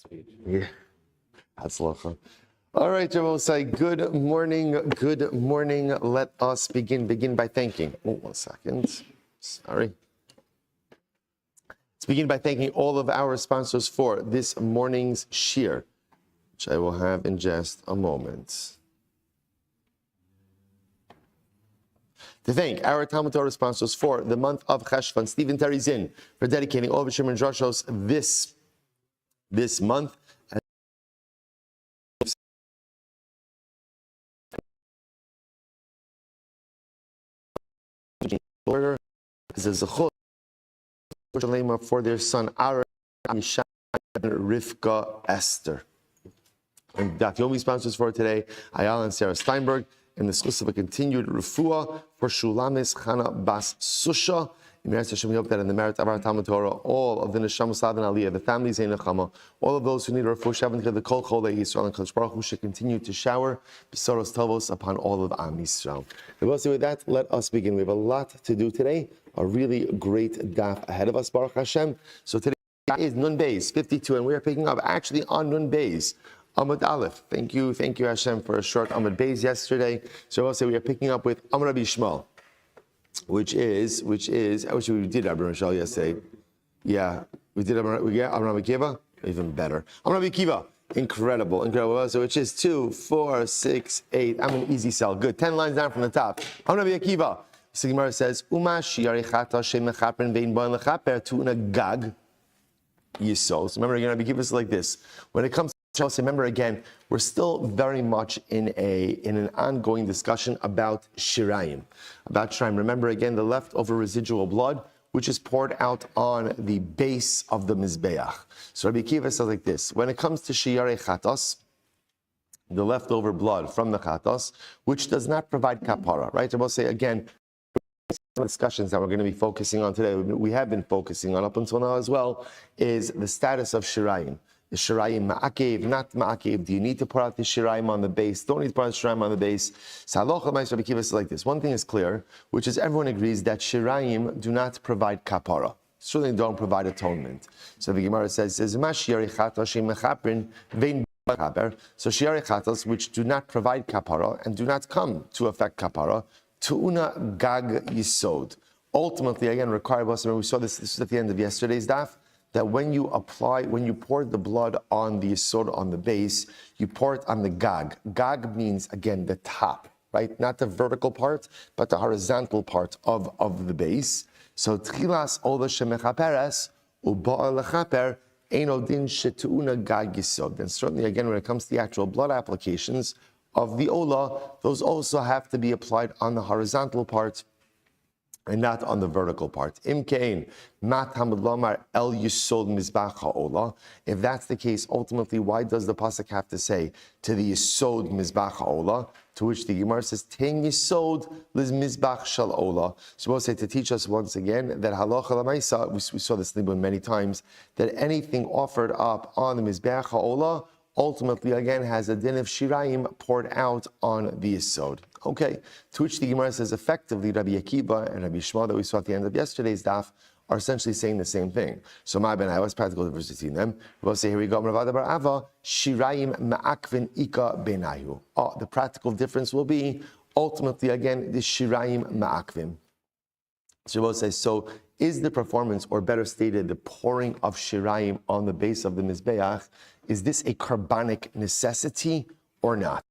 speech. Yeah, Hatzlacha. All right, Javosai, good morning, good morning. Let us begin by thanking. Oh, 1 second. Sorry. Let's begin by thanking all of our sponsors for this morning's shir, which I will have in just a moment. To thank our Talmud Torah sponsors for the month of Cheshvan, Stephen Terry Zinn, for dedicating all of Shimon Drashos this month. Order is a zechut for their son Aaron, Yishai, and Rivka Esther. And that Yomi sponsors for today, Ayala and Sarah Steinberg, and the schus of a continued refuah for Shulamis Chana Bas Susha. In Meretz Hashem, we hope that in the merit of our Talmud Torah, all of the Neshama Sav and Aliyah, the families in Nechama, all of those who need a refuah, Shavin the Kol Cholei Yisrael, and Kadosh Baruch Hu should continue to shower Besoros Tovos upon all of Am Yisrael. And with that, let us begin. We have a lot to do today, a really great daf ahead of us, Baruch Hashem. So today is Nun Beis 52, and we are picking up actually on Nun Beis. Amud Aleph. Thank you Hashem for a short Amud Beis yesterday. So also we are picking up with Amud Rabbi Shmuel, which is, I wish we did Rabbi Shmuel yesterday. Yeah, we did Amud Rabbi Kiva, even better. Amud Rabbi Kiva, incredible. So which is 2, 4, 6, 8. I'm an easy sell. Good. 10 lines down from the top. Amud Rabbi Kiva. So Gemara says, Uma shiari chata shem mechaper vein boin lechaper tuna gag yisol. So remember again, Rabbi Kiva is like this. When it comes to remember again, we're still very much in an ongoing discussion about shirayim. Remember again, the leftover residual blood, which is poured out on the base of the mizbeach. So Rabbi Kiva says like this: when it comes to shiyarei chatos, the leftover blood from the chatos, which does not provide kapara, right? I will say again, discussions that we're going to be focusing on today, we have been focusing on up until now as well, is the status of shirayim. Is shirayim ma'akev, not ma'akev? Do you need to pour out the shirayim on the base? Don't need to pour out the shirayim on the base. Salocha Ma'is Rabbi Kiva is like this. One thing is clear, which is everyone agrees that shirayim do not provide kapara. Certainly don't provide atonement. So the Gemara says, so shiyarei chatos, which do not provide kapara and do not come to affect kapara, tu'una gag yisod. Ultimately, again, require us, we saw this is at the end of yesterday's daf, that when you pour the blood on the yisod, on the base, you pour it on the gag. Gag means, again, the top, right? Not the vertical part, but the horizontal part of the base. So, tchilas ola shemechaperes, uba'a lechaper, eino din shetu'una gag yisod. Then certainly, again, when it comes to the actual blood applications of the ola, those also have to be applied on the horizontal part and not on the vertical part. Imkein, mat hamud lomar el yisod mizbach ha'ola. If that's the case, ultimately, why does the pasuk have to say to the yisod mizbach ha'ola? To which the Gemara says, ten yisod liz mizbach shal ola. So we'll say to teach us once again that halacha l'maisa, we saw this many times, that anything offered up on the mizbach ha'ola ultimately, again, has a din of shirayim poured out on the yisod. Okay, to which the Gemara says effectively Rabbi Akiva and Rabbi Shmuel that we saw at the end of yesterday's daf are essentially saying the same thing. So my ben, what's practical difference between them? We'll say, here we go, Ravada bar Ava, shirayim ma'akvin ika benayu. Oh, the practical difference will be, ultimately, again, the shirayim ma'akvim. So we'll say, so is the performance, or better stated, the pouring of shirayim on the base of the mizbeach, is this a carbonic necessity or not?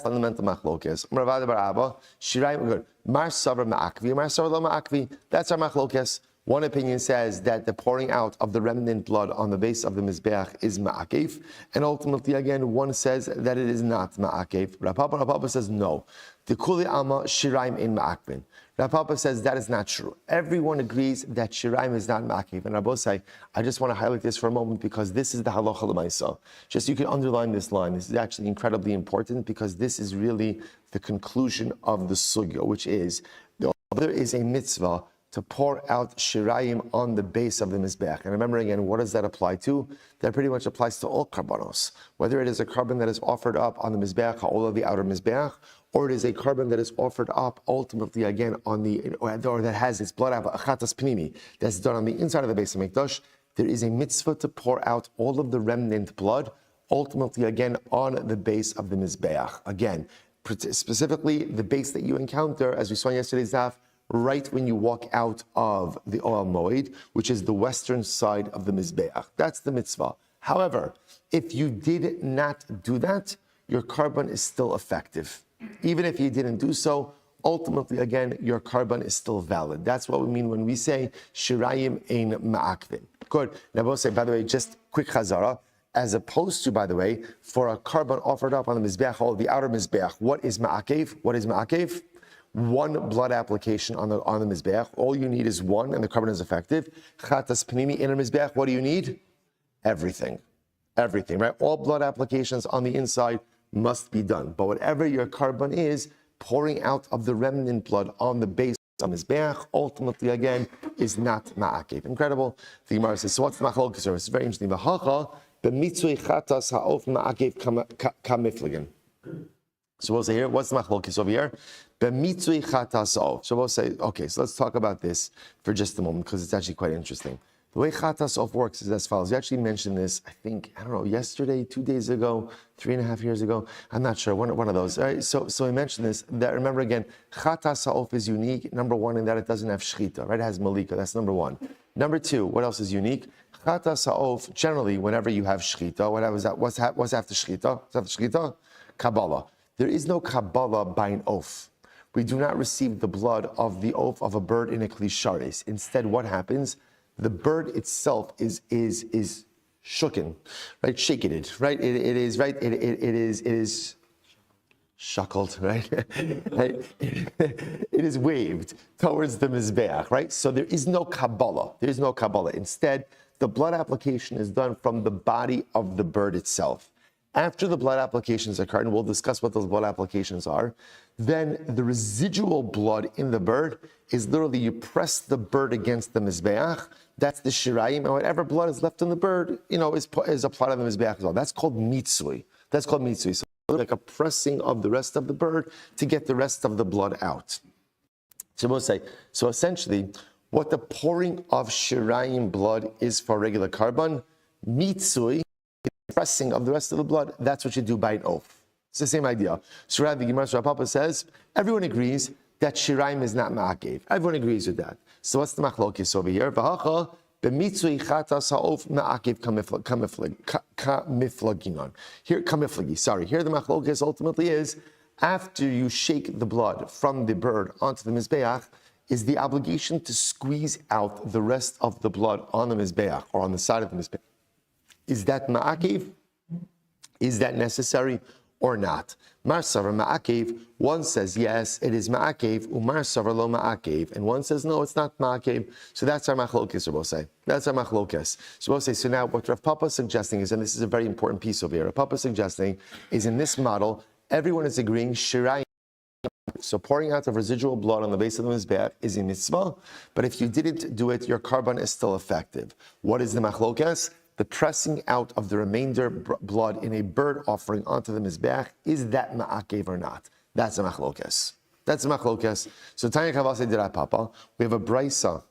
Fundamental machlokes. Ravada bar Abba, shirayim good. Mar savar ma'akvi, mar savar lo ma'akvi. That's our machlokes. One opinion says that the pouring out of the remnant blood on the base of the mizbeach is ma'akev, and ultimately, again, one says that it is not ma'akev. Rav Papa says no. The kuli alma shirayim in ma'akvin. Rav Papa says that is not true. Everyone agrees that shirayim is not ma'akev. And Rabbosai, I just want to highlight this for a moment because this is the halacha l'maisa. Just you can underline this line. This is actually incredibly important because this is really the conclusion of the sugya, which is there is a mitzvah to pour out shirayim on the base of the mizbeach. And remember again, what does that apply to? That pretty much applies to all karbanos. Whether it is a carbon that is offered up on the mizbeach, all of the outer mizbeach, or it is a carbon that is offered up ultimately again on the, or that has its blood achatas pnimi, that's done on the inside of the base of mikdash. there is a mitzvah to pour out all of the remnant blood, ultimately again on the base of the Mizbeach. Again, specifically the base that you encounter, as we saw in yesterday's daf, right when you walk out of the Ohel Moed, which is the western side of the Mizbeach. That's the mitzvah. However, if you did not do that, your carbon is still effective. Even if you didn't do so, ultimately, again, your carbon is still valid. That's what we mean when we say shirayim ein ma'akvin. Good. Now, we'll say, by the way, just quick chazara, as opposed to, by the way, for a carbon offered up on the mizbeach, or the outer mizbeach, what is ma'akev? What is ma'akev? One blood application on the mizbeach. All you need is one, and the carbon is effective. Chatas pnimi inner mizbeach. What do you need? Everything, right? All blood applications on the inside must be done. But whatever your carbon is, pouring out of the remnant blood on the base of Mizbeach, ultimately again, is not ma'akev. Incredible. The Gemara says, so what's the machlokes? It's very interesting. V'hacha b'mitzvei chatas ha'of ma'akev kamifligen. So we'll say here, what's the machlokes over here? B'mitzvei chatas ha'of. So we'll say, okay, so let's talk about this for just a moment, because it's actually quite interesting. The way Chatas Sof works is as follows. You actually mentioned this, I think, I don't know, yesterday, 2 days ago, 3.5 years ago. I'm not sure, one of those. All right, so we mentioned this. That, remember again, Chatas Sof is unique, number one, in that it doesn't have shchita, right? It has malika, that's number one. Number two, what else is unique? Chatas Sof, generally, whenever you have shchita, what's after shchita? What's after shchita? Kabbalah. There is no Kabbalah by an oath. We do not receive the blood of the oath of a bird in a klisharis. Instead, what happens? The bird itself is shooken, right? Shaken, right? It is right. It is shuckled, right? It is waved towards the mizbeach, right? So there is no Kabbalah. There is no Kabbalah. Instead, the blood application is done from the body of the bird itself. After the blood applications occur, and we'll discuss what those blood applications are, then the residual blood in the bird is literally, you press the bird against the mizbeach. That's the shirayim, and whatever blood is left in the bird, is applied on the mizbeach as well. That's called mitzui. So like a pressing of the rest of the bird to get the rest of the blood out. So we'll say, so essentially, what the pouring of shirayim blood is for regular carbon, mitzui, pressing of the rest of the blood, that's what you do by an oath. It's the same idea. So the Gemara Papa says, everyone agrees that shirayim is not ma'akev. Everyone agrees with that. So what's the machlokes over here? V'hacha b'mitzui chatas ha'of ma'akev kamiflaginon. Here, kamiflagi, sorry. Here the machlokes ultimately is, after you shake the blood from the bird onto the mizbeach, is the obligation to squeeze out the rest of the blood on the mizbeach, or on the side of the mizbeach. Is that ma'akev? Is that necessary or not? Mar savar ma'akev, one says yes, it is ma'akev, umar savar lo ma'akev, and one says no, it's not ma'akev. So that's our machlokes, we'll say. That's our machlokes. So we'll say, so now what Rav Papa is suggesting is, and this is a very important piece over here, Rav Papa is suggesting is, in this model, everyone is agreeing shirayim. So pouring out of residual blood on the base of the mizbeach is a mitzvah, but if you didn't do it, your carbon is still effective. What is the machlokes? The pressing out of the remainder blood in a bird offering onto the mizbeach, is that ma'akev or not? That's a machlokes. That's a machlokes. So Tanya Kavase did Rav Papa. We have a brisa.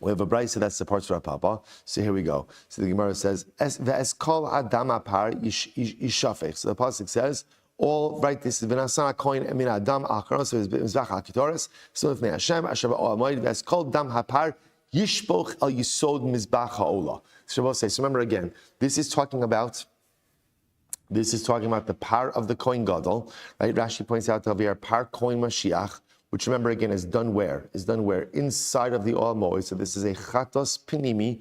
That supports Rav Papa. So here we go. So the Gemara says, "Ve'es kol adam apar yishafech." So the pasuk says, all right. This is v'nasana koin min adam achron. So it's mizbeach hakitoris. So if Hashem asher ba'ol moed ve'es kol dam hapar yishpoch al yisod mizbeach ha'olah. So remember again, this is talking about the par of the Kohen Gadol, right? Rashi points out over here, par Kohen Mashiach, which remember again is done where? Inside of the Ohel Moed. So this is a chatos pinimi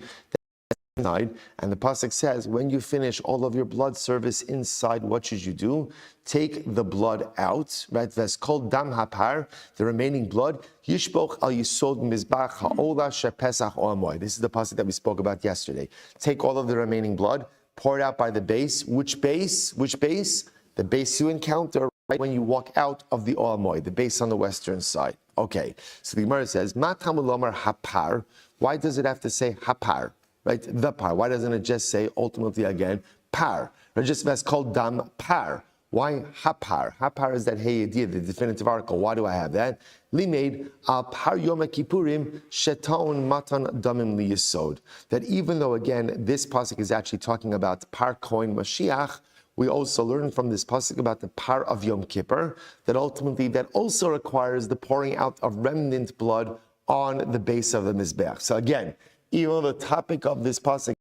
inside, and the pasuk says, when you finish all of your blood service inside, what should you do? Take the blood out, right? That's called dam hapar, the remaining blood. Yishboch al yisod mizbach ha'olah shepesach Ohel Moed. This is the pasuk that we spoke about yesterday. Take all of the remaining blood, pour it out by the base. Which base? The base you encounter right when you walk out of the Ohel Moed, the base on the western side. Okay, so the Gemara says, Ma tamud lomar hapar. Why does it have to say hapar? Right, the par. Why doesn't it just say ultimately again par? Or just that's called dam par. Why hapar? Hapar is that hey idea, the definitive article. Why do I have that? Limeid al par Yom Kippurim sheton matan damim liyisod. That even though again this pasuk is actually talking about par kohen Mashiach, we also learn from this pasuk about the par of Yom Kippur that ultimately that also requires the pouring out of remnant blood on the base of the mizbeach. So again, even though the topic of this pasuk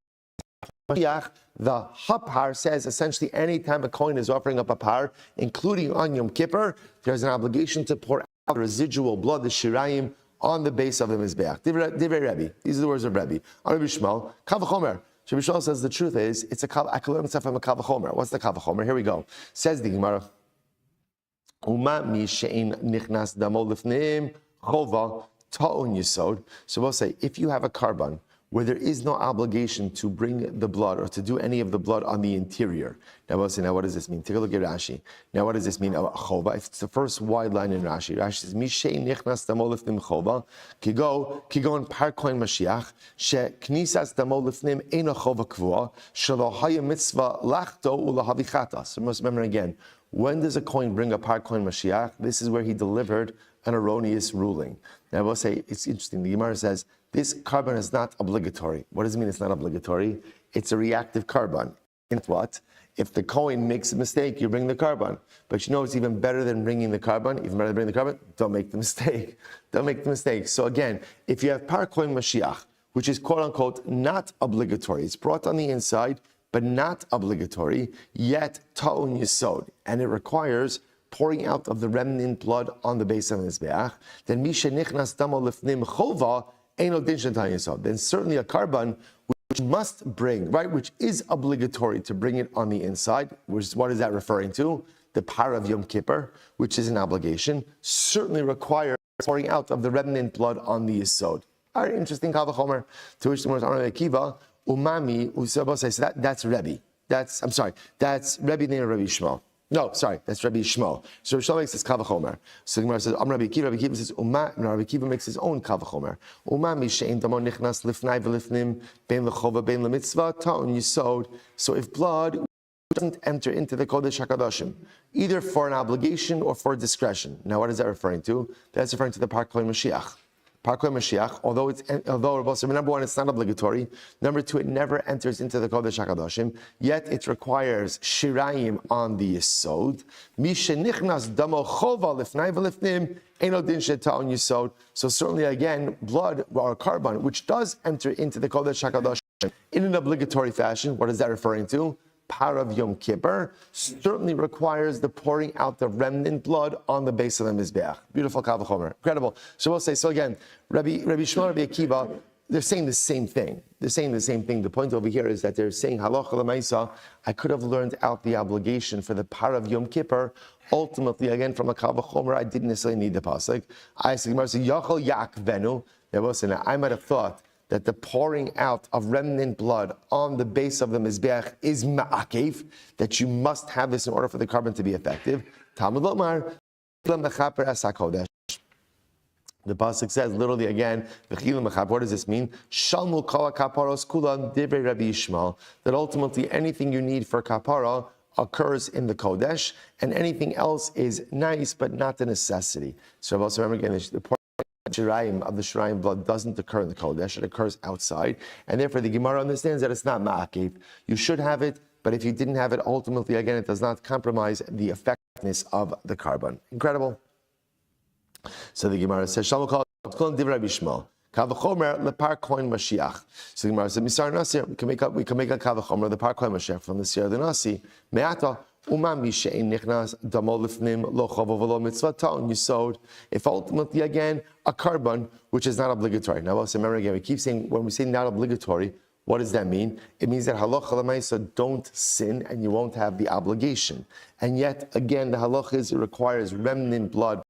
Mashiach, the hapar says essentially any time a kohen is offering up a par, including on Yom Kippur, there's an obligation to pour out residual blood, the shirayim, on the base of the mizbeach. Divrei Rebbe. These are the words of Rebbe. Rabbi Shmuel, Kavachomer. Rabbi Shmuel says the truth is it's a I can learn stuff from a Kavachomer. What's the Kavachomer? Here we go. Says the Gemara. Uma mi she'in nichnas damo lifnim chova ta'un yisod. So we'll say if you have a carbon where there is no obligation to bring the blood or to do any of the blood on the interior. Now we'll say, now what does this mean? Take a look at Rashi. Now what does this mean? Chova. It's the first wide line in Rashi. Rashi says, Mishei nichnas damo lifnim chova, kigon par kohen Mashiach, she knisas damo lifnim eina chova kvua, shelo haya mitzvah lachto ulahavichata. So must remember again, when does a kohen bring a par kohen Mashiach? This is where he delivered an erroneous ruling. Now we'll say, it's interesting. The Gemara says, this carbon is not obligatory. What does it mean it's not obligatory? It's a reactive carbon. In what? If the Kohen makes a mistake, you bring the carbon. But you know it's even better than bringing the carbon. Even better than bringing the carbon, don't make the mistake. Don't make the mistake. So again, if you have par Kohen Mashiach, which is quote unquote not obligatory, it's brought on the inside, but not obligatory, yet ta'un yisod, and it requires pouring out of the remnant blood on the base of the mizbeach, then misha nichnas damo lifnim chova, then certainly a carbon which must bring, right, which is obligatory to bring it on the inside, which is, what is that referring to? The par of Yom Kippur, which is an obligation, certainly requires pouring out of the remnant blood on the yisod. All right, interesting kavachomer. To which the Gemara says, Akiva, umami, usaba says that's Rebbe. That's Rebbe named Rabbi Shmuel. No, sorry, that's Rabbi Shmuel. So Rabbi Shmuel makes his kavachomer. So the Gemara says, Rabbi Kiva. Rabbi Kiva says, Rabbi Kiva makes his own kavachomer. Mi she'en damo nichnas lifnai v'lifnim ben lechova ben lemitzvah ta'un yisod. So if blood doesn't enter into the Kodesh HaKadoshim, either for an obligation or for discretion. Now, what is that referring to? That's referring to the Par Kohen Mashiach. Par Kohen Mashiach, although number one, it's not obligatory. Number two, it never enters into the Kodesh HaKadoshim. Yet it requires shirayim on the yisod. Mishenichnas damo chova lifnai v'lifnim eno din sheta'on yisod. So certainly again, blood or carbon, which does enter into the Kodesh HaKadoshim in an obligatory fashion. What is that referring to? Par of Yom Kippur certainly requires the pouring out the remnant blood on the base of the mizbeach. Beautiful kavachomer, incredible. So we'll say, so again, Rabbi Shmuel, Rabbi Akiva, they're saying the same thing. They're saying the same thing. The point over here is that they're saying, halacha l'maisa, I could have learned out the obligation for the par of Yom Kippur. Ultimately, again, from a kavachomer, I didn't necessarily need the pasuk. I said, yachol yak venu. I might have thought that the pouring out of remnant blood on the base of the mizbeach is ma'akev, that you must have this in order for the carbon to be effective. Talmud Lomar, the pasuk says literally again, what does this mean? Shalmu kala kaparos kulan divrei Rabbi Yishmael, that ultimately anything you need for kapara occurs in the Kodesh, and anything else is nice but not a necessity. So also remember again, the shirayim of the shirayim blood doesn't occur in the Kodesh, it occurs outside, and therefore the Gemara understands that it's not ma'akev. You should have it, but if you didn't have it, ultimately, again, it does not compromise the effectiveness of the carbon. Incredible. So the Gemara says, Shalom kol divrei Rabbi Shmuel. Kavachomer lepar kohen Mashiach. So the Gemara says, Misar Nasir, we can make a kavachomer, the par kohen Mashiach from the Siyar the Nasi. Me'ata. If ultimately, again, a carbon, which is not obligatory. Now, also remember again, we keep saying, when we say not obligatory, what does that mean? It means that halacha l'maisa, don't sin and you won't have the obligation. And yet, again, the halacha is it requires remnant blood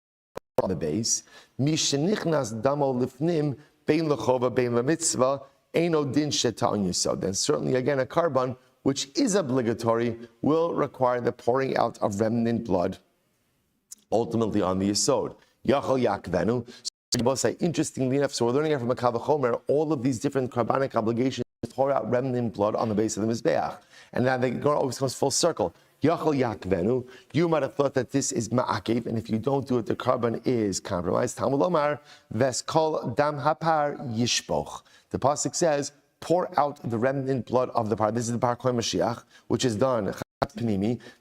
on the base. Mishenichnas damo lifnim bein lechova bein lemitzvah eino din sheta'on yisod. Then certainly, again, a carbon which is obligatory, will require the pouring out of remnant blood, ultimately on the yisod. Yachol yakvenu. So say, interestingly enough, so we're learning from a kavachomer, all of these different carbonic obligations pour out remnant blood on the base of the mizbeach. And now the Gemara always comes full circle. Yachal yakvenu. You might have thought that this is ma'akev, and if you don't do it, the carbon is compromised. Talmud Omar, veskol dam hapar yishpoch. The pasuk says, pour out the remnant blood of the par. This is the par kohen Mashiach, which is done.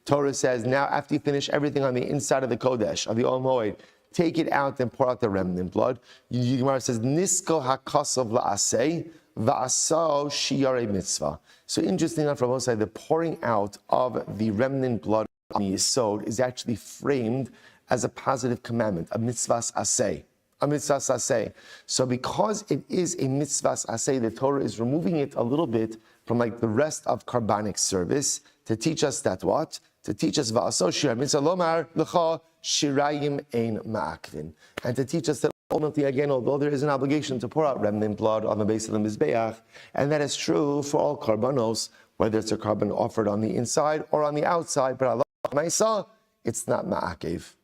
Torah says, now after you finish everything on the inside of the Kodesh, of the Ol Moed, take it out and pour out the remnant blood. Gemara says, Nisko hakasav la'aseh, va'asao shiyarei mitzvah. So interesting enough, Rabbi said, the pouring out of the remnant blood on the Yisod is actually framed as a positive commandment, a mitzvahs aseh. A mitzvahs aseh. So because it is a mitzvahs aseh, the Torah is removing it a little bit from like the rest of carbonic service to teach us that what? To teach us va'aso shir mitzvah lomar l'cha shirayim ein ma'akvin. And to teach us that ultimately, again, although there is an obligation to pour out remnant blood on the base of the mizbeach, and that is true for all karbanos, whether it's a carbon offered on the inside or on the outside, but Allah ma'isa, it's not ma'akev.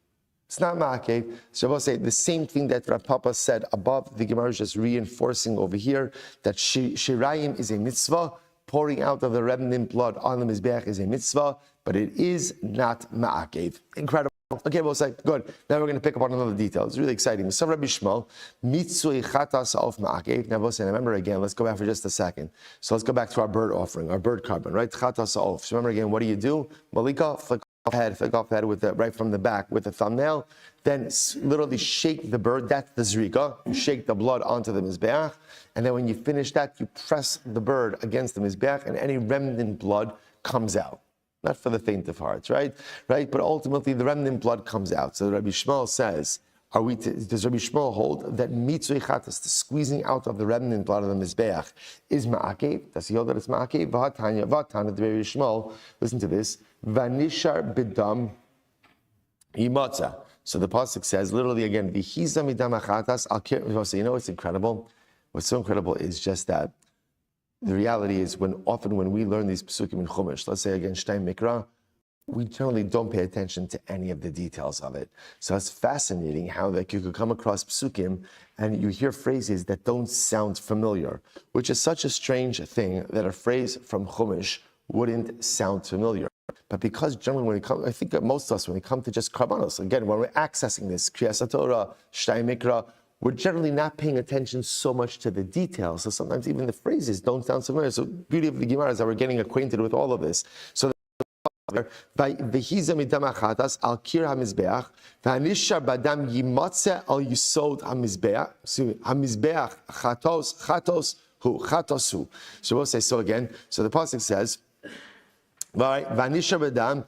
It's not ma'akev. So I will say the same thing that Rav Papa said above. The Gemara is just reinforcing over here that shirayim is a mitzvah. Pouring out of the remnant blood on the mizbeach is a mitzvah, but it is not ma'akev. Incredible. Okay, we'll say, good. Now we're going to pick up on another detail. It's really exciting. So Rabbi Shmuel, mitzui chatas auf ma'akev. Now we'll say, remember again, let's go back for just a second. So let's go back to our bird offering, our bird carbon, right? Chatas auf. So remember again, what do? Malika, flick off the head with the, right from the back with the thumbnail. Then literally shake the bird. That's the zrika. You shake the blood onto the mizbeach. And then when you finish that, you press the bird against the mizbeach, and any remnant blood comes out. Not for the faint of heart, right? But ultimately, the remnant blood comes out. So Rabbi Shmuel says, does Rabbi Shmuel hold that mitzui chatas, the squeezing out of the remnant blood of the mizbeach, is ma'akev? Does he hold that it's ma'akev? V'hatanya, the Rabbi Shmuel, listen to this, v'nishar b'dam imotza. So the pasuk says, literally again, v'hiza midam achatas al kir. So you know what's incredible? What's so incredible is just that the reality is often when we learn these psukim in Chumash, let's say again Shtei Mikra, we generally don't pay attention to any of the details of it. So it's fascinating how like you could come across psukim and you hear phrases that don't sound familiar, which is such a strange thing that a phrase from Chumash wouldn't sound familiar. But because generally when we come, I think that most of us, when we come to just karbanos, again, when we're accessing this, Kriyas HaTorah, Shtei Mikra, we're generally not paying attention so much to the details. So sometimes even the phrases don't sound familiar. So the beauty of the Gemara is that we're getting acquainted with all of this. So by v'hiza midam achatas al kir hamizbeach v'anishar badam yimatze al yisod hamizbeach chatos hu. So we'll say so again. So the pasuk says, v'anishar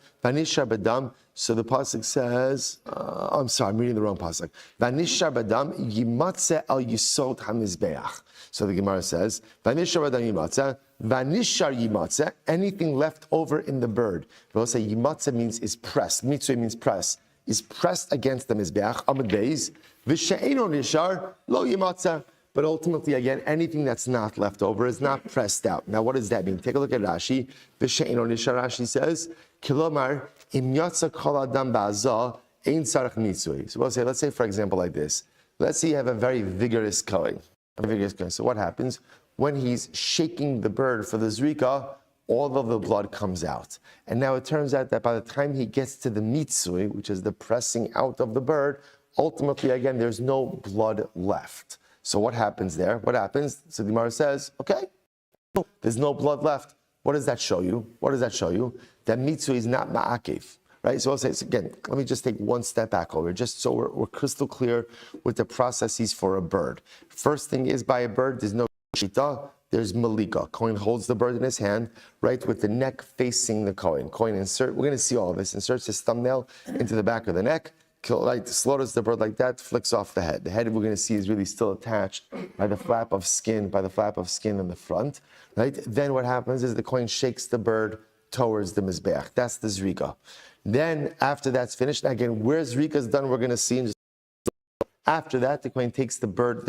badam. So the pasuk says, I'm sorry, I'm reading the wrong pasuk. V'nishar badam yimatze al yisod hamizbeach. So the Gemara says, v'nishar badam yimatze, v'nishar yimatze, anything left over in the bird. We'll say yimatze means is pressed. Mitzvah means press. Is pressed against the mizbeach. Amud beis, v'she'eno nishar lo yimatze. But ultimately, again, anything that's not left over is not pressed out. Now, what does that mean? Take a look at Rashi. V'she'eno nishar, Rashi says, kilomar, im yatsa kol adam ba'azah, ein tzarech mitzvah. So we'll say, let's say, for example, like this. Let's say you have a very vigorous kohen. So what happens? When he's shaking the bird for the zrika, all of the blood comes out. And now it turns out that by the time he gets to the mitzvah, which is the pressing out of the bird, ultimately, again, there's no blood left. So what happens there? What happens? So the Gemara says, okay, there's no blood left. What does that show you? That mitzvah is not ma'akev, right? So I'll say, so again, let me just take one step back over, just so we're crystal clear with the processes for a bird. First thing is, by a bird, there's no shita, there's malika. Kohen holds the bird in his hand, right, with the neck facing the Kohen. Kohen we're going to see all of this, inserts his thumbnail into the back of the neck, slaughters the bird like that, flicks off the head. The head we're going to see is really still attached by the flap of skin in the front, right? Then what happens is the Kohen shakes the bird towards the mizbeach. That's the zrika. Then after that's finished, again, where zrika is done, we're going to see. After that, the Kohen takes the bird,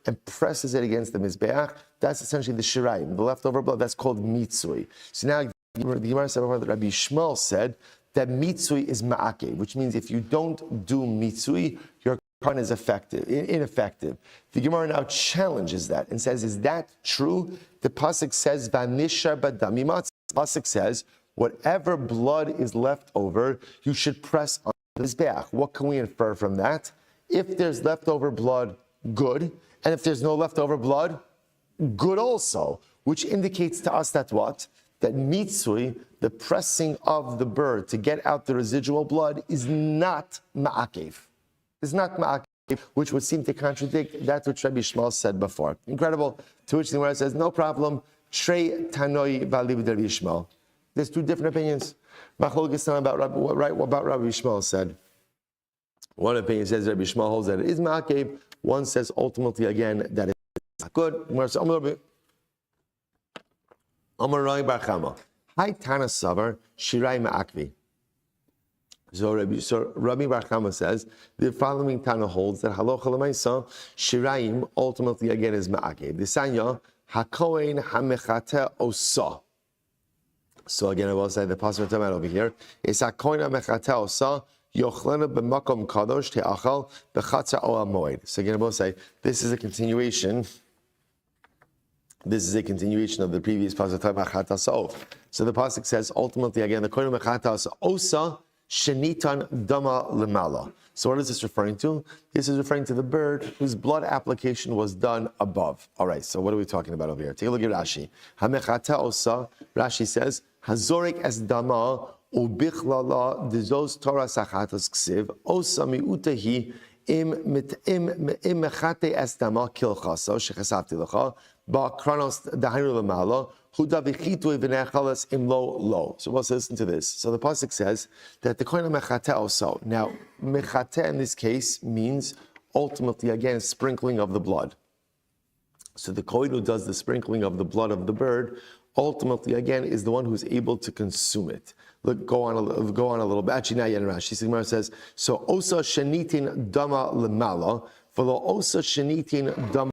and presses it against the mizbeach. That's essentially the shirayim, the leftover blood. That's called mitzui. So now the Gemara said, Rabbi Shmuel said that mitzui is ma'akev, which means if you don't do mitzui, your carbon is ineffective. The Gemara now challenges that and says, is that true? The pasuk says, "Vanishar badam yimatze." The pasuk says, whatever blood is left over, you should press on the mizbeach. What can we infer from that? If there's leftover blood, good. And if there's no leftover blood, good also. Which indicates to us that what? That mitzui, the pressing of the bird to get out the residual blood, is not ma'akev. Is not ma'akev, which would seem to contradict that which Rabbi Shmuel said before. Incredible. To which the Gemara says, no problem. Shrei tanoi v'alib Rabbi Shmuel. There's two different opinions. Machlokes about what Rabbi Shmuel said. One opinion says Rabbi Shmuel holds that it is ma'akev. One says ultimately again that it's not good. Amar Rai Bar Chama. Hi Tana Savar Shirai Ma'akvi. So Rabbi Bar Chama says the following Tana holds that Halocha L'Maisa Shiraim ultimately again is Ma'akev. The Sanya Hakohen Hamechate Osa. So again I will say the passage we're over here is Hakohen Hamechate Osa Yochlena b'makom kadosh te'achal b'chatza o amoed. So again I will say this is a continuation. This is a continuation of the previous pasuk talking. So the pasuk says ultimately again the kohen mechatas osa shenitan dama lemala. So what is this referring to? This is referring to the bird whose blood application was done above. All right. So what are we talking about over here? Take a look at Rashi. Hamechata osa. Rashi says hazorik es dama ubichlala dizos Torah sachatas ksiv osa miutahi im mechate es dama kilchaso shechasavti lecha. So let's listen to this. So the pasuk says that the kohen mechate also. Now, mechate in this case means ultimately again sprinkling of the blood. So the kohen who does the sprinkling of the blood of the bird, ultimately again is the one who's able to consume it. Look, go on a little bit. Actually, not yet in Rashi. Gemara says so. Osa shenitin dama lemala for the osa shenitin dama.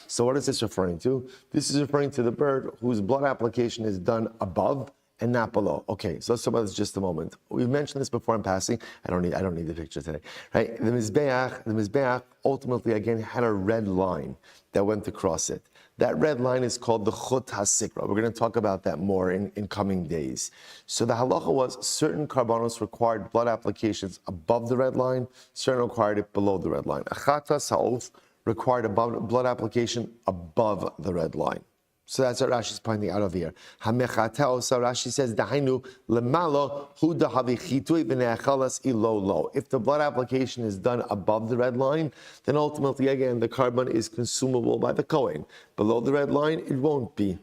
So what is this referring to? This is referring to the bird whose blood application is done above and not below. Okay, so let's talk about this just a moment. We've mentioned this before in passing. I don't need the picture today. Right? The mizbeach ultimately again had a red line that went across it. That red line is called the chut hasikra. We're going to talk about that more in coming days. So the halacha was certain karbanos required blood applications above the red line, certain required it below the red line. Achatas ha'of required a blood application above the red line. So that's what Rashi is pointing out over here. Hamechateo, so Rashi says, Dahainu lemalo hu dahavi chitui v'ne'achalas ilo. If the blood application is done above the red line, then ultimately, again, the carbon is consumable by the Kohen. Below the red line, it won't be.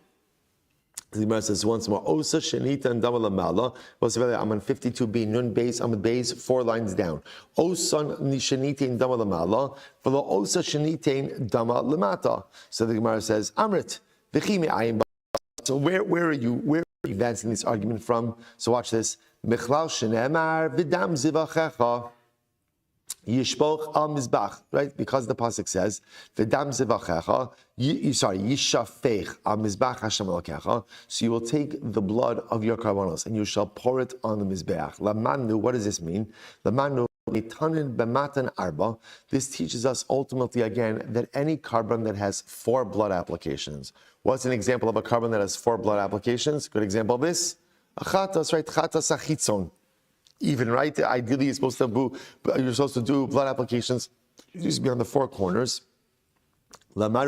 The Gemara says once more, Osa Shenita and Dama Lamala. I'm on 52b, Nun Beis, Amud Beis, 4 lines down. Osa Shenita and Dama Lamala, for the Osa Shenita and Dama Lamata. So the Gemara says, Amrit, V'chime Ayin. So where are you advancing this argument from? So watch this. Mechlal Shenemar V'dam Zivachecha. Yishpoch al mizbach, right? Because the pasuk says, "V'dam zevachecha." Yishafech al mizbach Hashem Elokecha. So you will take the blood of your karbanos and you shall pour it on the mizbeach. Lamanu. What does this mean? Lamanu nitanin b'matan arba. This teaches us ultimately again that any carbon that has 4 blood applications. What's an example of a carbon that has 4 blood applications? Good example of this. Achatas, right? Chatas achitzon. Even, right? Ideally, you're supposed to do blood applications. It used to be on the 4 corners. This is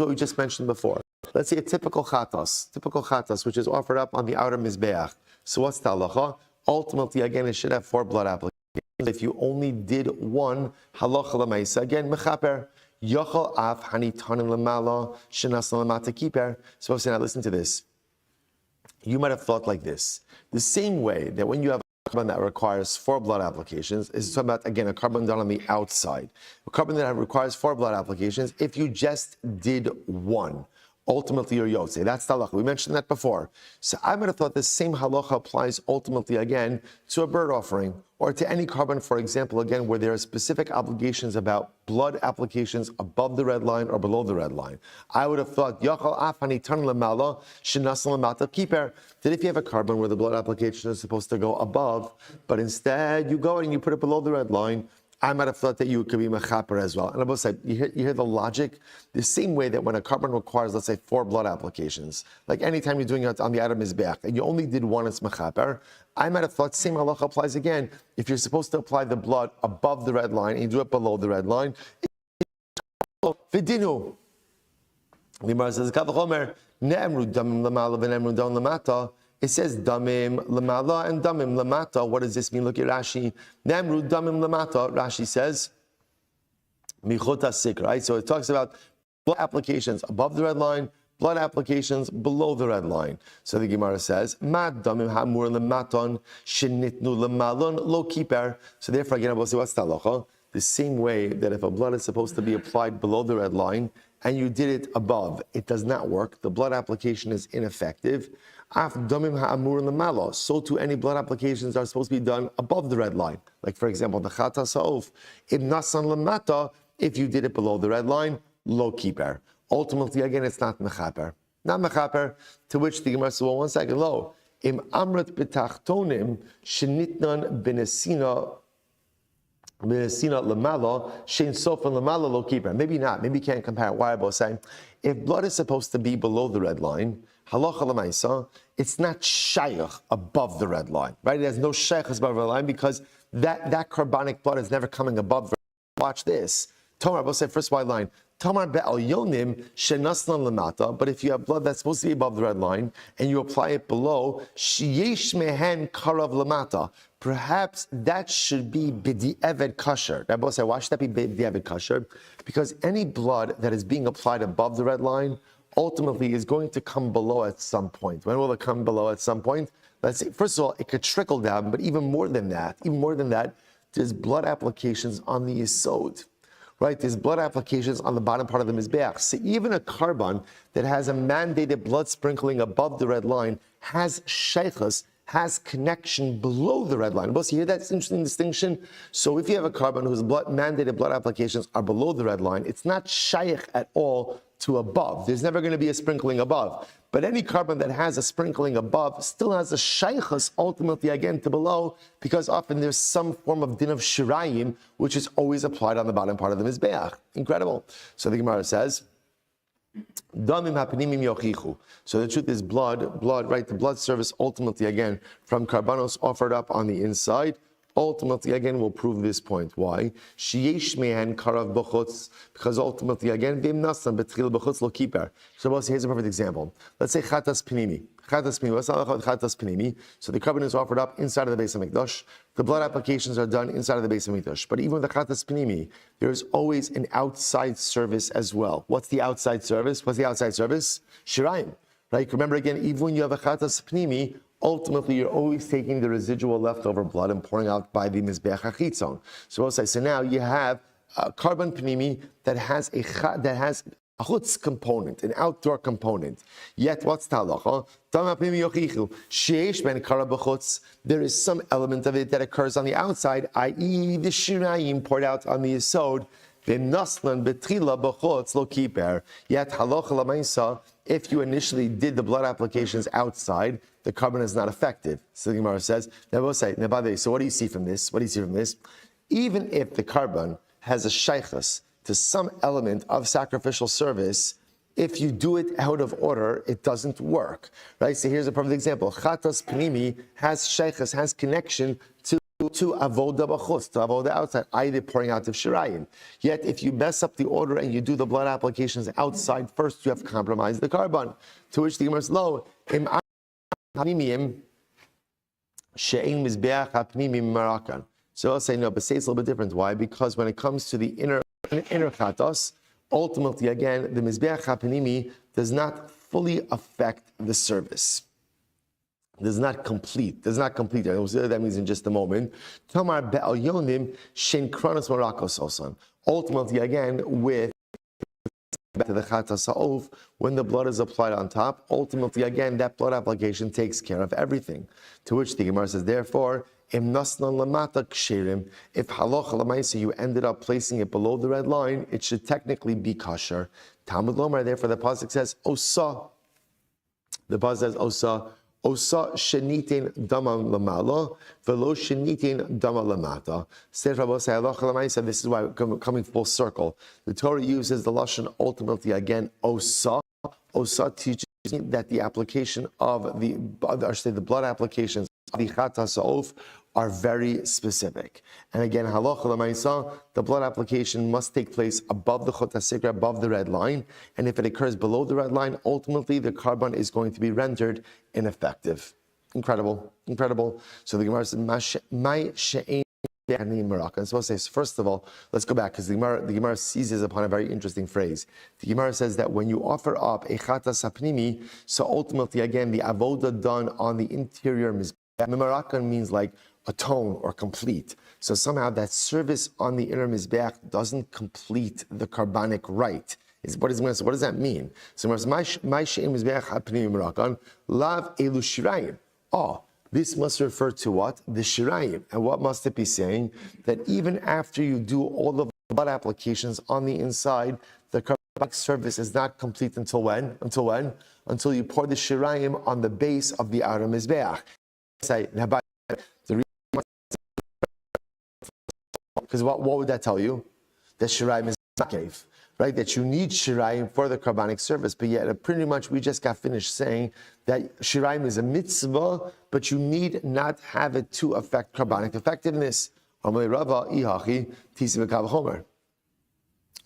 what we just mentioned before. Let's say a typical chatas, which is offered up on the outer mizbeach. So what's the halacha? Ultimately, again, it should have 4 blood applications. If you only did 1, halacha l'maisa, again, mechaper. Yochel af hanitanim lemala shenas lemata kiper. So now listen to this. You might have thought like this. The same way that when you have a carbon that requires 4 blood applications, is talking about, again, a carbon done on the outside. A carbon that requires 4 blood applications, if you just did 1, ultimately you're yotze. That's the halacha. We mentioned that before. So I might have thought the same halacha applies ultimately, again, to a bird offering, or to any carbon, for example, again, where there are specific obligations about blood applications above the red line or below the red line. I would have thought, that if you have a carbon where the blood application is supposed to go above, but instead you go and you put it below the red line, I might have thought that you could be mechaper as well. And I both said, you hear the logic? The same way that when a carbon requires, let's say, 4 blood applications, like anytime you're doing it on the item mizbeach, and you only did one, it's mechaper. I might have thought same halacha applies again. If you're supposed to apply the blood above the red line and you do it below the red line, vidinu. The Gemara says, "Kavachomer ne'emru damim lamala v'ne'emru dam lamata." It says damim lamala and damim lamata. What does this mean? Look at Rashi. Ne'emru damim lamata. Rashi says, "Michota sik." Right. So it talks about blood applications above the red line, blood applications below the red line. So the Gemara says, "Mad damim hamur lamaton shenitnu lamalon lo kiper." So therefore, again, we'll say what's the halacha? The same way that if a blood is supposed to be applied below the red line and you did it above, it does not work. The blood application is ineffective. So too, any blood applications are supposed to be done above the red line. Like for example, the chata sa'of. If you did it below the red line, lo kiper. Ultimately, again, it's not mechaper. Not mechaper, to which the Gemara says, well, 1 second, lo. Im amrat betachtonim shenitnan benesina lamala shein sofan lamala lo kiper. Maybe not. Maybe you can't compare. Why am I saying? If blood is supposed to be below the red line, halacha lemaisa, it's not shaykh above the red line, right? It has no shaykh above the red line because that carbonic blood is never coming above the red line. Watch this. Tomar, we'll say first white line. Tomar be'al yonim shenaslan lamata. But if you have blood that's supposed to be above the red line and you apply it below, sheyesh mehen karav lamata. Perhaps that should be b'di'eved kasher. Now, both say, why should that be b'di'eved kasher? Because any blood that is being applied above the red line ultimately is going to come below at some point. When will it come below at some point? Let's see. First of all, it could trickle down, but even more than that, there's blood applications on the yesod. Right, there's blood applications on the bottom part of the mizbeach. So even a carbon that has a mandated blood sprinkling above the red line has sheikhus, has connection below the red line. Boss, you hear that interesting distinction? So if you have a carbon whose mandated blood applications are below the red line, it's not shaykh at all to above. There's never going to be a sprinkling above. But any carbon that has a sprinkling above still has a shaykhus ultimately again to below, because often there's some form of din of shirayim, which is always applied on the bottom part of the mizbeach. Incredible. So the Gemara says, damim hapnimim yochichu. So the truth is blood, right? The blood service ultimately again from karbanos offered up on the inside, ultimately again will prove this point. Why? Sheyesh mehan karav b'chutz, because ultimately again v'im nasan betchil b'chutz lo kiper. So here's a perfect example. Let's say chatas pinimi. What's the chatas pinimi? So the carbon is offered up inside of the Beis HaMikdash. The blood applications are done inside of the Beis HaMikdash. But even with the chatas pinimi, there is always an outside service as well. What's the outside service? Shirayim. Right? Remember again, even when you have a chatas pinimi, ultimately, you're always taking the residual leftover blood and pouring out by the mizbeach hachitzon. So we'll say, so now you have a carbon panimi that has a chutz component, an outdoor component. Yet, what's the halacha? There is some element of it that occurs on the outside, i.e., the shirayim poured out on the yesod. Yet halacha lamaisa, if you initially did the blood applications outside, the carbon is not effective. So the Gemara says, so what do you see from this? Even if the carbon has a shaykhus to some element of sacrificial service, if you do it out of order, it doesn't work. Right? So here's a perfect example. Chatas panimi has shaykhus, has connection to avoda b'chutz, to avoda outside, either pouring out of shirayim. Yet, if you mess up the order and you do the blood applications outside first, you have compromised the carbon. To which the Gemara says, "Lo im panimim she'ein mizbeach hapnimim marakan." So I'll say no, but say it's a little bit different. Why? Because when it comes to the inner chatos, ultimately, again, the mizbeach hapanimi does not fully affect the service. Does not complete. We'll see what that means in just a moment. Tomar be'al yonim shein kronos marakos osan. Ultimately, again, with back to the chatas ha'ov, when the blood is applied on top, ultimately, again, that blood application takes care of everything. To which the Gemara says, therefore, im nasnan lamata ksherim, if halacha lamaisa you ended up placing it below the red line, it should technically be kosher. Talmud Lomar, therefore, the pasuk says, osa. The pasuk says, osa. Osa shenitin dama lamalo, velo shenitin dama lamata. Said Rabbi said this is why we're coming full circle. The Torah uses the lashon ultimately again. Osa teaches that the application of the blood applications of the chatas ha'of are very specific. And again, halacha l'maisa, the blood application must take place above the chut hasikra, above the red line. And if it occurs below the red line, ultimately the carbon is going to be rendered ineffective. Incredible. So the Gemara says, "My she'ein Moroccan." So first of all, let's go back because the Gemara seizes upon a very interesting phrase. The Gemara says that when you offer up a chatas hapnimi, so ultimately again the avoda done on the interior mizbeach. Moroccan means like atone or complete. So somehow that service on the inner mizbeach doesn't complete the carbonic rite. What does that mean? So my she'ein mizbeach hapnimi Moroccan lav elu shirayim. This must refer to what? The shirayim. And what must it be saying? That even after you do all the blood applications on the inside, the carbonic service is not complete until when? Until you pour the shirayim on the base of the outer mizbeach. Because what would that tell you? That shirayim is not cave. Right, that you need shirayim for the carbonic service, but yet pretty much we just got finished saying that shirayim is a mitzvah, but you need not have it to affect carbonic effectiveness. Rava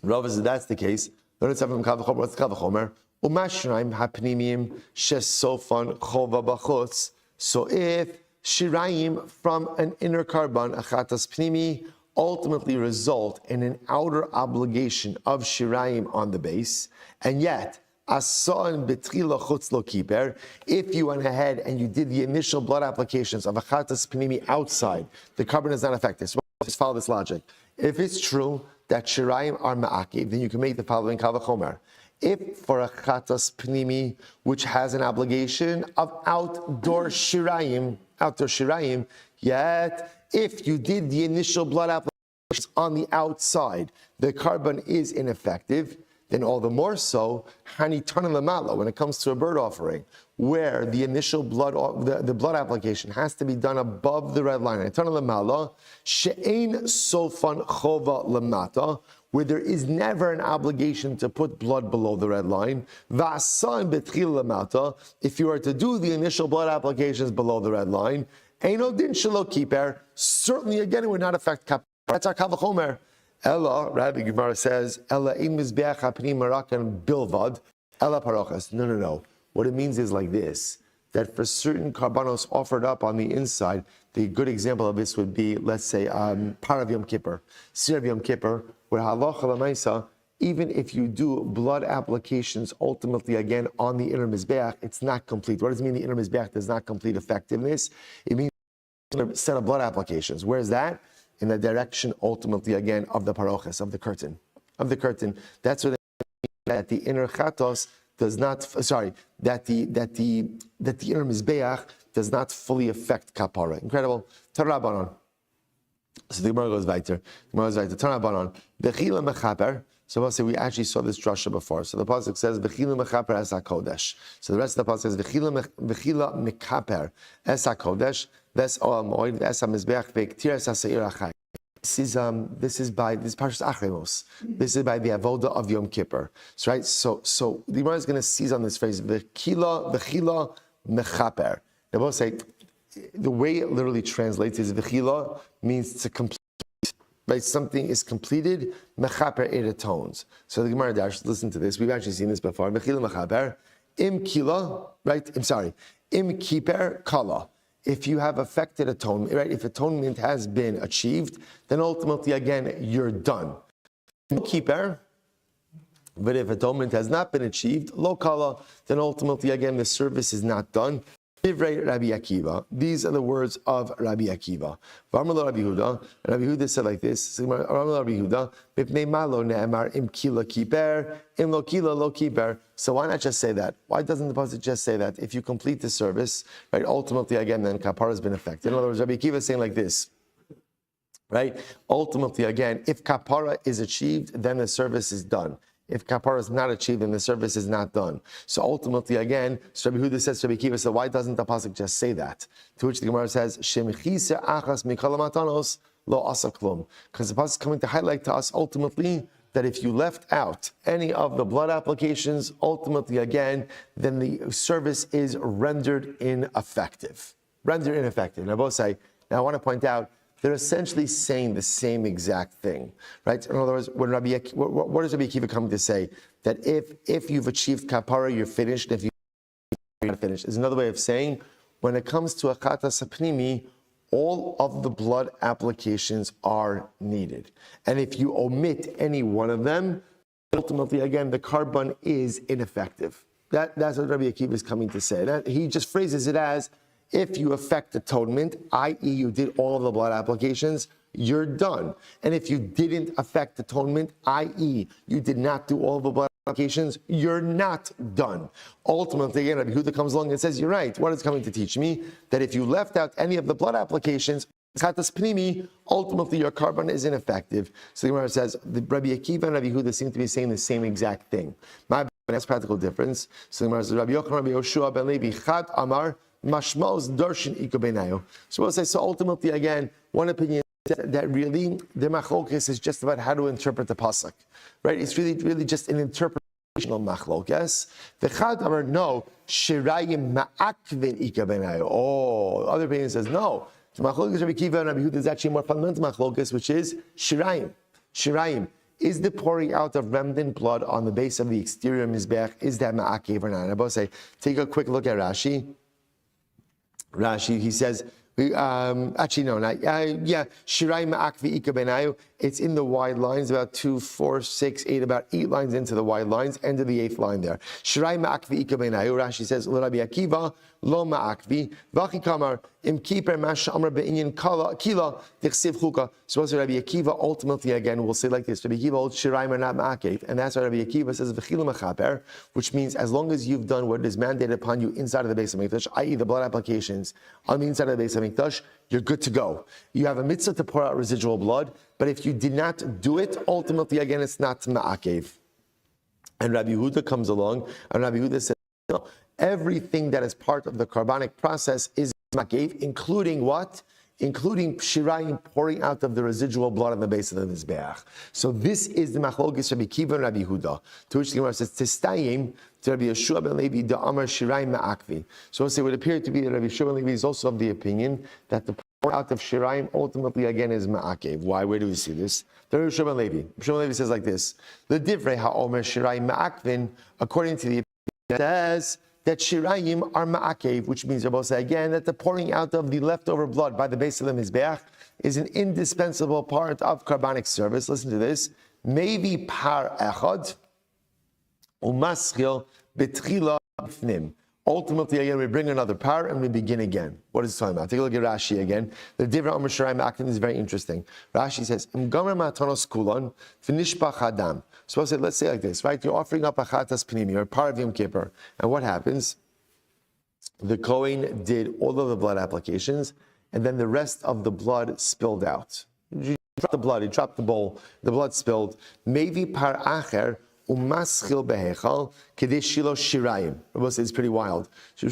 says that's the case. What's kavachomer? Umashraim hapnimim shesofan chova bachutz. So if shirayim from an inner carbon achatas pnimi ultimately result in an outer obligation of shirayim on the base, and yet asan betrila chutz lo kiper, if you went ahead and you did the initial blood applications of achatas pnimi outside, the carbon is not affected. So just follow this logic. If it's true that shirayim are ma'akiv, then you can make the following kavachomer. If for a chatas pnimi, which has an obligation of outdoor shirayim, yet if you did the initial blood applications on the outside, the carbon is ineffective, then all the more so, hanitana lamalo, when it comes to a bird offering, where the initial blood, the blood application has to be done above the red line, hanitana lamalo, she'ein sofan chova lamata, where there is never an obligation to put blood below the red line. V'asan betril lamata, if you are to do the initial blood applications below the red line, Eino din shelo kiper, certainly again it would not affect kapar. That's our kavachomer. Ella, Rabbi Gemara says, Ella in mizbeach hapnim marakan bilvad, Ella parochas. No. What it means is like this, that for certain karbanos offered up on the inside, the good example of this would be, let's say, Parav Yom Kippur, Sir Yom Kippur, where halacha l'maisa, even if you do blood applications ultimately again on the inner mizbeach, it's not complete. What does it mean the inner mizbeach does not complete effectiveness? It means a set of blood applications. Where is that? In the direction ultimately again of the paroches, of the curtain. That's what that the inner chatos does not, that the inner mizbeach does not fully affect kapara. Incredible. Tarabanon. So the Gemara goes weiter. Tarabanon. Bechila mechaper. So we'll say we actually saw this drasha before. So the pasuk says Bechila mechaper es hakodesh. So the rest of the pasuk says Bechila mechaper es hakodesh. Ves oal moed ves hamizbeach ve'ktir es haseir achai. This is Parshas Achremos. This is by the avoda of Yom Kippur. So, right. So the Gemara is going to seize on this phrase Bechila mechaper. They both say the way it literally translates is Bechila means to complete. Right, something is completed, mechaper it atones. So the Gemara Dash, listen to this. We've actually seen this before. Mechila mechaper, im kila, right? Im kiper kala. If you have affected atonement, right? If atonement has been achieved, then ultimately again you're done. Im kiper, but if atonement has not been achieved, lo kala, then ultimately again the service is not done. Rabbi Akiva. These are the words of Rabbi Akiva. Rabbi Yehuda said like this. Rabbi Yehuda, im kila kiper, im lo kila lo kiper. So why not just say that? Why doesn't the pasuk just say that? If you complete the service, right, ultimately again, then kapara has been affected. In other words, Rabbi Akiva is saying like this. Right? Ultimately again, if kapara is achieved, then the service is done. If kapara is not achieved, then the service is not done. So ultimately, again, Rabbi Huda says to Rabbi Akiva, so why doesn't the pasuk just say that? To which the Gemara says, Shem chisa achas mikol matanos lo asa klum. Because the pasuk is coming to highlight to us ultimately that if you left out any of the blood applications, ultimately again, then the service is rendered ineffective. Rendered ineffective. Now, both say, now I want to point out, they're essentially saying the same exact thing, right? In other words, what is Rabbi Akiva coming to say? That if you've achieved kapara, you're finished. If you're not finished, is another way of saying, when it comes to achatas hapnimi, all of the blood applications are needed. And if you omit any one of them, ultimately, again, the carbon is ineffective. That's what Rabbi Akiva is coming to say. He just phrases it as, if you affect atonement, i.e. you did all of the blood applications, you're done. And if you didn't affect atonement, i.e. you did not do all of the blood applications, you're not done. Ultimately, again, Rabbi Huda comes along and says, you're right. What is coming to teach me? That if you left out any of the blood applications, ultimately your carbon is ineffective. So the Gemara says, the Rabbi Akiva and Rabbi Huda seem to be saying the same exact thing. That's practical difference. So the Gemara says, Rabbi Yochanan, Rabbi Yoshua ben Levi, Chad Amar, Mashmaos Darshan Ikabenayo. So we'll say, so ultimately, again, one opinion is that really the machlokes is just about how to interpret the pasuk, right? It's really just an interpretational machlokes. The Chad Amar, no, Shirayim Ma'akvin Ikabenayo. Oh, other opinion says no. The machlokes Rabbi Akiva and Rabbi Huda is actually more fundamental machlokes, which is Shirayim. Shirayim. Is the pouring out of remnant blood on the base of the exterior mizbeach, is that ma'akev or not? I both say, take a quick look at Rashi. Rashi, he says, actually no, not, Shirai ma'akvi ika benayu. It's in the wide lines, about 2, 4, 6, 8, about 8 lines into the wide lines, end of the 8th line there. Shirai ma'akvi ika benayu. Rashi says, Rabbi Akiva, lo ma'akvi, v'achi kamar, im kiper mash amar be'inyan kila, dichsiv chuka. So also Rabbi Akiva, ultimately again, we'll say like this, Rabbi Akiva holds Shirai are not ma'akev, and that's why Rabbi Akiva says, v'chilu machaper, which means as long as you've done what is mandated upon you inside of the base of Mikdash, i.e. the blood applications on the inside of the base of Mikdash, you're good to go. You have a mitzvah to pour out residual blood, but if you did not do it, ultimately, again, it's not ma'akev. And Rabbi Huda comes along, and Rabbi Huda says, no, everything that is part of the carbonic process is ma'akev, including what? Including shirayim pouring out of the residual blood on the base of the mizbeach. So this is the machlokes Rabbi Akiva and Rabbi Huda. To which the Gemara says, Testayim to Rabbi Yeshua ben Levi da Amar shirayim ma'akvi. So it would appear to be that Rabbi Yeshua ben Levi is also of the opinion that the pour out of shirayim ultimately again is ma'akev. Why? Where do we see this? The Rabbi Yeshua ben Levi. Rabbi Yeshua ben Levi says like this: the divrei ha'omer shirayim ma'akvin, according to the opinion that says that shirayim are ma'akev, which means Rabbi say again that the pouring out of the leftover blood by the base of the mizbeach is an indispensable part of carbonic service. Listen to this: maybe par echad umaschil betchila b'fnim. Ultimately, again, we bring another par and we begin again. What is it talking about? Take a look at Rashi again. The Divra Omer Shirayim Ma'akvin is very interesting. Rashi says, Im gomer ma'atonos kulon v'nishpach hadam. So let's say like this, right? You're offering up a chatas pnimi, or par of Yom Kippur. And what happens? The Kohen did all of the blood applications, and then the rest of the blood spilled out. He dropped the blood, he dropped the bowl, the blood spilled. Maybe par acher umaschil behechal kedesh shilo shirayim. Rabbi says it's pretty wild. So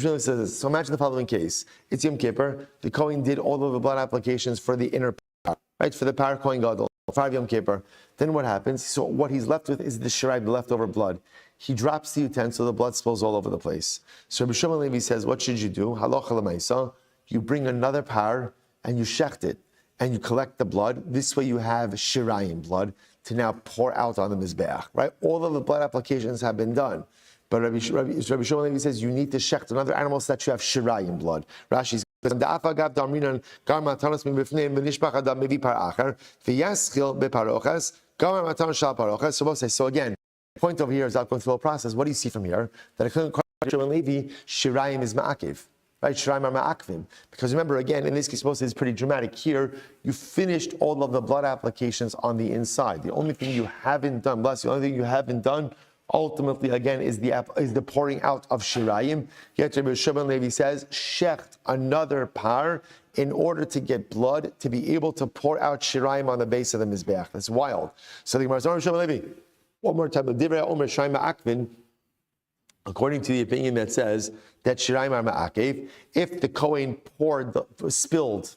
imagine the following case: it's Yom Kippur. The Kohen did all of the blood applications for the inner par, right? For the par Kohen Gadol, for Yom Kippur. Then what happens? So what he's left with is the shirayim, the leftover blood. He drops the utensil, the blood spills all over the place. So Rabbi Shmuel Levi says, what should you do? Halacha l'maisa. You bring another par and you shecht it, and you collect the blood. This way you have shirayim blood to now pour out on the mizbeach, right? All of the blood applications have been done. But Rabbi Shmuel Levi says you need to shecht another animal so that you have shirayim blood. Rashi says, so again, the point over here is not going through the process. What do you see from here? That according to Rabbi Shmuel Levi, shirayim is ma'akiv. Right, shirayim are ma'akvim. Because remember, again, in this case, it's pretty dramatic. Here, you finished all of the blood applications on the inside. The only thing you haven't done, ultimately, again, is the pouring out of shirayim. Yet Rabbi Shimon Levi says, shecht another par in order to get blood to be able to pour out shirayim on the base of the mizbeach. That's wild. So the Gemara says, Rabbi Shimon Levi, One more time. According to the opinion that says that Shirayim are Ma'akev, if the Kohen spilled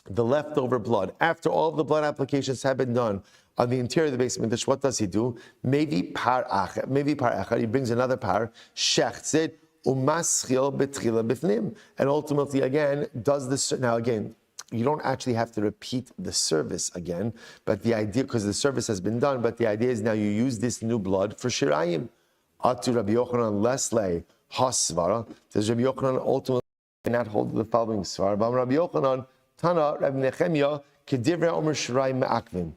the leftover blood after all of the blood applications have been done on the interior of the basement, what does he do? Maybe par echad, he brings another par, shechtzit umaschil betchila bifnim, and ultimately again does this. Now again, you don't actually have to repeat the service again, but the idea, because the service has been done, but the idea is now you use this new blood for shirayim. Atu Rabbi Yochanan Lesley Hasvara. Does Rabbi Yochanan ultimately not hold the following svara? But Rabbi Yochanan Tana Rabbi Nechemia Kedivrei Omer Shirayim Me'akvim.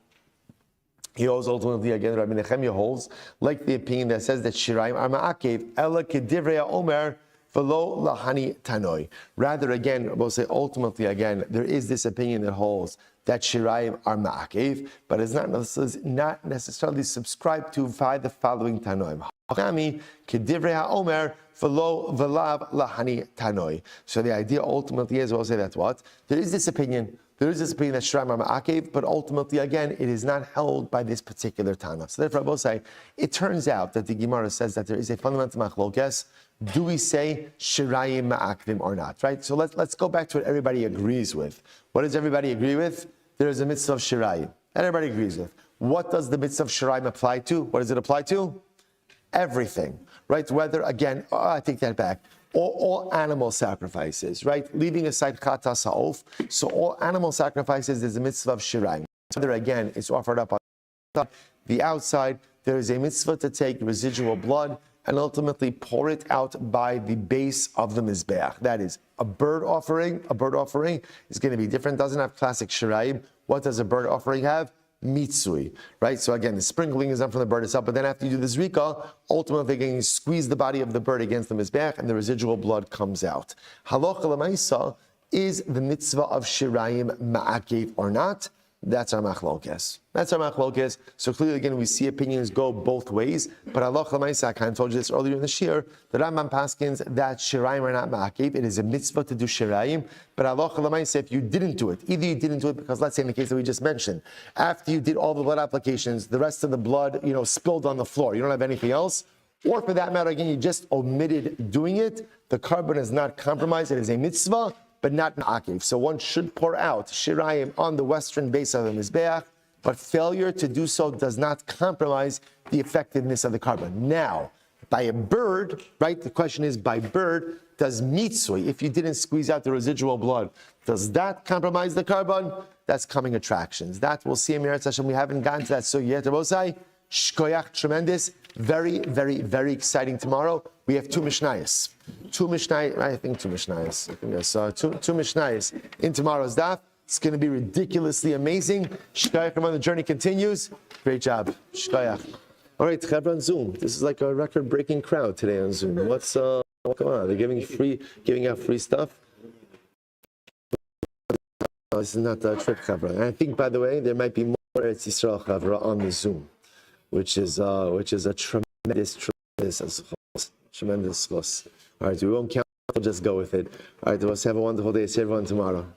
He holds ultimately again. Rabbi Nechemia holds like the opinion that says that Shirayim are Ma'akev Ela Kedivrei Omer V'lo Lahani Tanoi. Rather again, we'll say ultimately again, there is this opinion that holds that Shirayim are Ma'akev, but it's not necessarily subscribed to by the following Tanoim. So the idea ultimately is, we'll say that what? There is this opinion that Shirayim are Ma'akev, but ultimately again, it is not held by this particular Tana. So therefore I will say, it turns out that the Gemara says that there is a fundamental machlokes. Do we say Shirayim Ma'akvim or not, right? So let's go back to what everybody agrees with. What does everybody agree with? There is a mitzvah of Shirayim. Everybody agrees with. What does the mitzvah of Shirayim apply to? What does it apply to? Everything, right? Whether, again, I take that back, all animal sacrifices, right? Leaving aside chatas ha'of, so all animal sacrifices is a mitzvah of Shirayim. Whether, again, it's offered up on the outside, there is a mitzvah to take residual blood and ultimately pour it out by the base of the mizbeach. That is, a bird offering is going to be different, doesn't have classic Shirayim. What does a bird offering have? Mitzui, right? So again, the sprinkling is done from the bird itself, but then after you do this rika, ultimately again, you squeeze the body of the bird against the mizbeach and the residual blood comes out. Halacha l'maisa, is the mitzvah of Shirayim ma'akev or not? That's our machlokes. So clearly, again, we see opinions go both ways. But halacha l'maisa, I kind of told you this earlier in the shir, the Rambam paskins that Shirayim are not ma'akev. It is a mitzvah to do Shirayim. But halacha l'maisa, if you didn't do it, either you didn't do it because, let's say in the case that we just mentioned, after you did all the blood applications, the rest of the blood, spilled on the floor. You don't have anything else. Or for that matter, again, you just omitted doing it. The carbon is not compromised. It is a mitzvah, but not ma'akev. So one should pour out Shirayim on the western base of the mizbeach, but failure to do so does not compromise the effectiveness of the carbon. Now, by a bird, right, the question is, by bird, does mitzui, if you didn't squeeze out the residual blood, does that compromise the carbon? That's coming attractions. That we'll see in Meretz Hashem. We haven't gotten to that so yet. Rabosai, shkoyach, tremendous. Very, very, very exciting tomorrow. We have two Mishnayos. Two Mishnayos in tomorrow's daf. It's going to be ridiculously amazing. Shkoyach, the journey continues. Great job. Shkoyach. All right, Chevra on Zoom. This is like a record-breaking crowd today on Zoom. What's going on? They're giving out free stuff. This is not a trick, Chevra. And I think, by the way, there might be more Eretz Yisrael Chevra on the Zoom, which is a tremendous schos. All right, we won't count. We'll just go with it. All right, let's have a wonderful day. See everyone tomorrow.